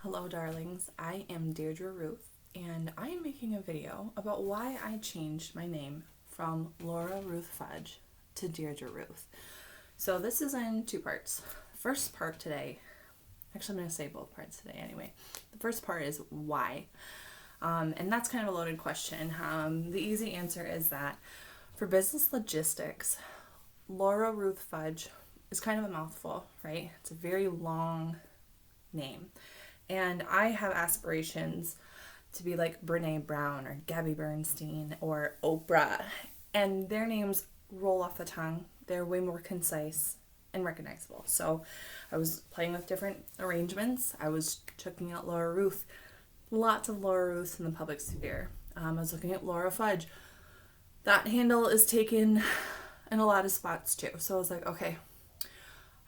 Hello darlings, I am Deirdre Ruth and I am making a video about why I changed my name from Laura Ruth Fudge to Deirdre Ruth. So this is in two parts. First part today, actually I'm going to say both parts today anyway. The first part is why. And that's kind of a loaded question. The easy answer is that for business logistics, Laura Ruth Fudge is kind of a mouthful, right? It's a very long name. And I have aspirations to be like Brene Brown or Gabby Bernstein or Oprah. And their names roll off the tongue. They're way more concise and recognizable. So I was playing with different arrangements. I was checking out Laura Ruth. Lots of Laura Ruths in the public sphere. I was looking at Laura Fudge. That handle is taken in a lot of spots too. So I was like, okay,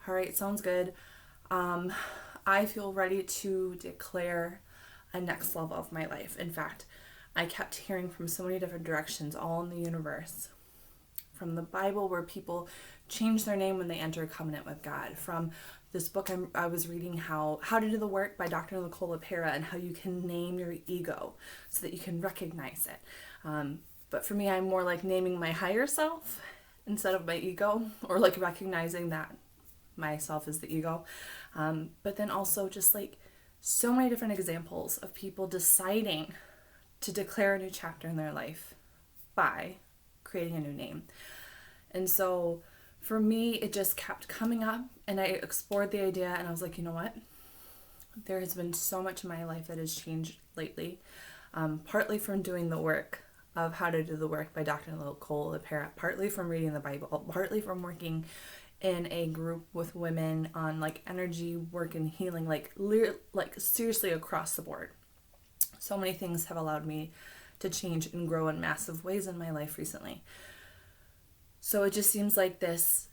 all right, sounds good. I feel ready to declare a next level of my life. In fact, I kept hearing from so many different directions, all in the universe. From the Bible, where people change their name when they enter a covenant with God. From this book I was reading, How to Do the Work by Dr. Nicole LePera, and how you can name your ego so that you can recognize it. But for me, I'm more like naming my higher self instead of my ego, or like recognizing that myself is the ego. But then also just like so many different examples of people deciding to declare a new chapter in their life by creating a new name. And so for me, it just kept coming up, and I explored the idea, and I was like, you know what? There has been so much in my life that has changed lately, partly from doing the work of How to Do the Work by Dr. Nicole LePera, partly from reading the Bible, partly from working in a group with women on like energy work and healing, like seriously across the board. So many things have allowed me to change and grow in massive ways in my life recently. So it just seems like this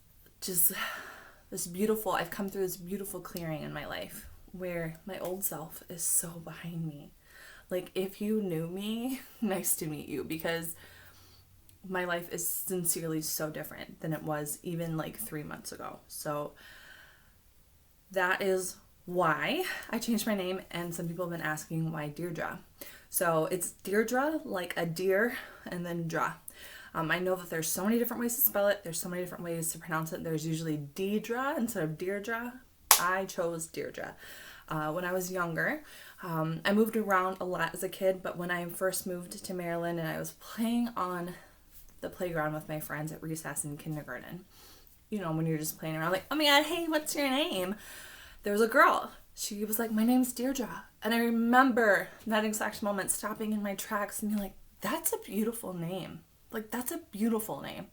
beautiful, I've come through this beautiful clearing in my life where my old self is so behind me. Like, if you knew me, nice to meet you, because my life is sincerely so different than it was even like 3 months ago. So that is why I changed my name, and some people have been asking why Dierdre. So it's Dierdre, like a deer, and then dra. I know that there's so many different ways to spell it. There's so many different ways to pronounce it. There's usually Dierdre instead of Dierdre. I chose Dierdre. When I was younger, I moved around a lot as a kid, but when I first moved to Maryland and I was playing on the playground with my friends at recess in kindergarten, you know, when you're just playing around like, oh my god, hey, what's your name? There was a girl. She was like, my name's Deirdre. And I remember that exact moment stopping in my tracks and being like, that's a beautiful name. Like, that's a beautiful name.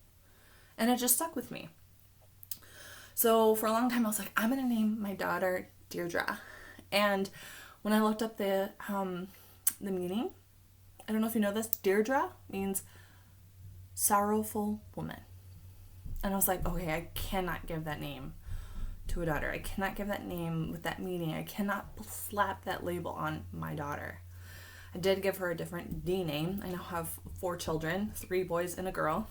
And it just stuck with me. So for a long time I was like, I'm gonna name my daughter Deirdre. And when I looked up the meaning, I don't know if you know this, Deirdre means sorrowful woman. And I was like, okay, I cannot give that name to a daughter. I cannot give that name with that meaning. I cannot slap that label on my daughter. I did give her a different D name. I now have 4 children, 3 boys and a girl.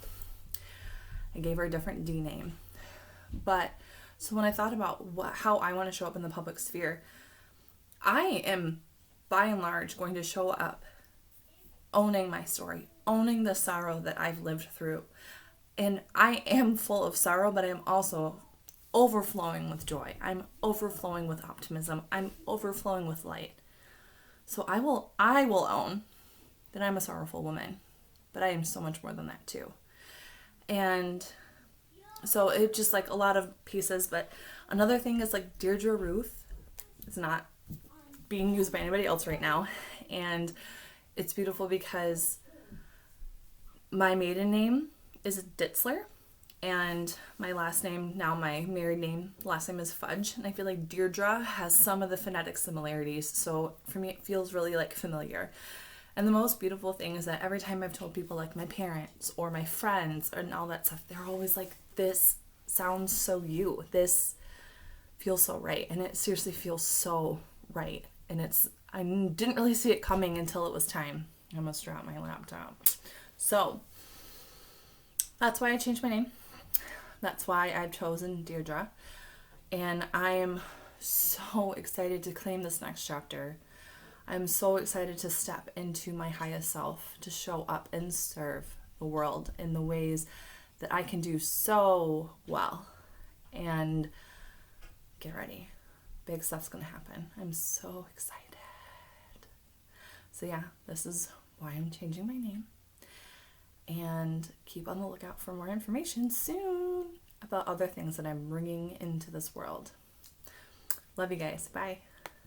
I gave her a different D name. But so when I thought about how I want to show up in the public sphere, I am by and large going to show up owning my story, owning the sorrow that I've lived through. And I am full of sorrow, but I'm also overflowing with joy. I'm overflowing with optimism. I'm overflowing with light. So I will own that I'm a sorrowful woman, but I am so much more than that too. And so it just like a lot of pieces. But another thing is like Deirdre Ruth is not being used by anybody else right now. And it's beautiful because my maiden name is Ditzler, and my last name, now my married name, last name is Fudge, and I feel like Deirdre has some of the phonetic similarities, so for me it feels really like familiar. And the most beautiful thing is that every time I've told people, like my parents or my friends and all that stuff, they're always like, this sounds so you, this feels so right, and it seriously feels so right. And I didn't really see it coming until it was time. I almost dropped my laptop. So that's why I changed my name. That's why I've chosen Deirdre. And I am so excited to claim this next chapter. I'm so excited to step into my highest self, to show up and serve the world in the ways that I can do so well. And get ready. Big stuff's going to happen. I'm so excited. So yeah, this is why I'm changing my name. And keep on the lookout for more information soon about other things that I'm bringing into this world. Love you guys. Bye.